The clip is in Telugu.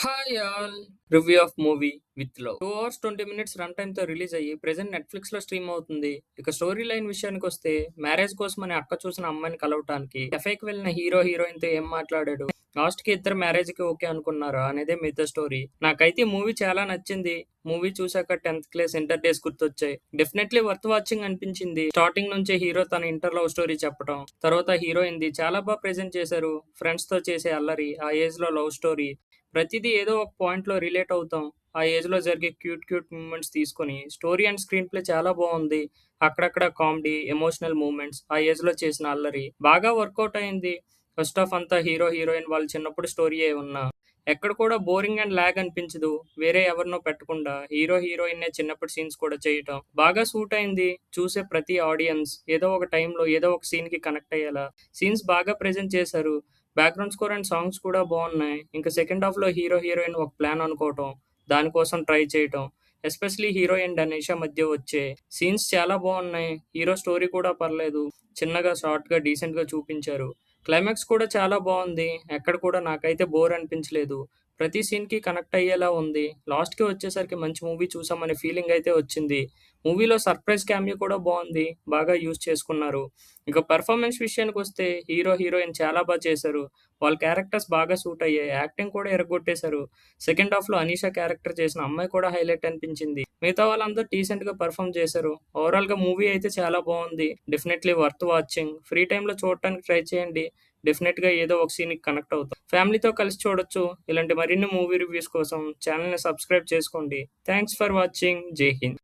Hi all review of movie with love 2 hours 20 minutes run time తో రిలీజ్ అయ్యి ప్రెజెంట్ నెట్ఫ్లిక్స్ లో స్ట్రీమ్ అవుతుంది. ఇక స్టోరీ లైన్ విషయానికి వస్తే మ్యారేజ్ కోసం అని అక్క చూసిన అమ్మాయిని కలవటానికి కెఫేకి వెళ్ళిన హీరోయిన్ తో ఏం మాట్లాడాడు, లాస్ట్ కి ఇద్దరు మ్యారేజ్ కి ఓకే అనుకున్నారా అనేదే మిగతా స్టోరీ. నాకైతే మూవీ చాలా నచ్చింది. మూవీ చూసాక 10th క్లాస్ ఇంటర్ డేస్ గుర్తొచ్చాయి. డెఫినెట్లీ వర్త్ వాచింగ్ అనిపించింది. స్టార్టింగ్ నుంచే హీరో తన ఇంటర్ లవ్ స్టోరీ చెప్పడం, తర్వాత హీరోయిన్ ది చాలా బాగా ప్రెజెంట్ చేశారు. ఫ్రెండ్స్ తో చేసే అల్లరి, ఆ ఏజ్ లో లవ్ స్టోరీ, ప్రతిదీ ఏదో ఒక పాయింట్ లో రిలేట్ అవుతాం. ఆ ఏజ్ లో జరిగే క్యూట్ మూమెంట్స్ తీసుకొని స్టోరీ అండ్ స్క్రీన్ ప్లే చాలా బాగుంది. అక్కడక్కడ కామెడీ, ఎమోషనల్ మూమెంట్స్, ఆ ఏజ్ లో చేసిన అల్లరి బాగా వర్కౌట్ అయింది. ఫస్ట్ ఆఫ్ అంతా హీరోయిన్ వాళ్ళు చిన్నప్పుడు స్టోరీయే ఉన్నా ఎక్కడ కూడా బోరింగ్ అండ్ లాగ్ అనిపించదు. వేరే ఎవరినో పెట్టకుండా హీరోయిన్ చిన్నప్పటి సీన్స్ కూడా చేయటం బాగా సూట్ అయింది. చూసే ప్రతి ఆడియన్స్ ఏదో ఒక టైంలో ఏదో ఒక సీన్ కి కనెక్ట్ అయ్యేలా సీన్స్ బాగా ప్రెజెంట్ చేశారు. బ్యాక్గ్రౌండ్ స్కోర్ అండ్ సాంగ్స్ కూడా బాగున్నాయి. ఇంకా సెకండ్ హాఫ్ లో హీరోయిన్ ఒక ప్లాన్ అనుకోవటం, దానికోసం ట్రై చేయటం, ఎస్పెషలీ హీరో అండ్ అనీషా మధ్య వచ్చే సీన్స్ చాలా బాగున్నాయి. హీరో స్టోరీ కూడా పర్లేదు, చిన్నగా షార్ట్ గా డీసెంట్ గా చూపించారు. క్లైమాక్స్ కూడా చాలా బాగుంది. ఎక్కడ కూడా నాకైతే బోర్ అనిపించలేదు. ప్రతి సీన్ కి కనెక్ట్ అయ్యేలా ఉంది. లాస్ట్ కి వచ్చేసరికి మంచి మూవీ చూసామనే ఫీలింగ్ అయితే వచ్చింది. మూవీలో సర్ప్రైజ్ క్యామియో కూడా బాగుంది, బాగా యూజ్ చేసుకున్నారు. ఇక పెర్ఫార్మెన్స్ విషయానికి వస్తే హీరోయిన్ చాలా బాగా చేశారు. వాళ్ళ క్యారెక్టర్స్ బాగా సూట్ అయ్యాయి. యాక్టింగ్ కూడా ఎరగొట్టేశారు. సెకండ్ హాఫ్ లో అనీషా క్యారెక్టర్ చేసిన అమ్మాయి కూడా హైలైట్ అనిపించింది. మిగతా వాళ్ళందరూ డీసెంట్ గా పర్ఫామ్ చేశారు. ఓవరాల్ గా మూవీ అయితే చాలా బాగుంది. Definitely worth watching. Free time లో చూడటానికి ట్రై చేయండి. డెఫినెట్ గా ఏదో ఒక సీన్ కి కనెక్ట్ అవుతాం. ఫ్యామిలీతో కలిసి చూడొచ్చు. ఇలాంటి మరిన్ని మూవీ రివ్యూస్ కోసం ఛానల్ ని సబ్స్క్రైబ్ చేసుకోండి. Thanks for watching. జై హింద్.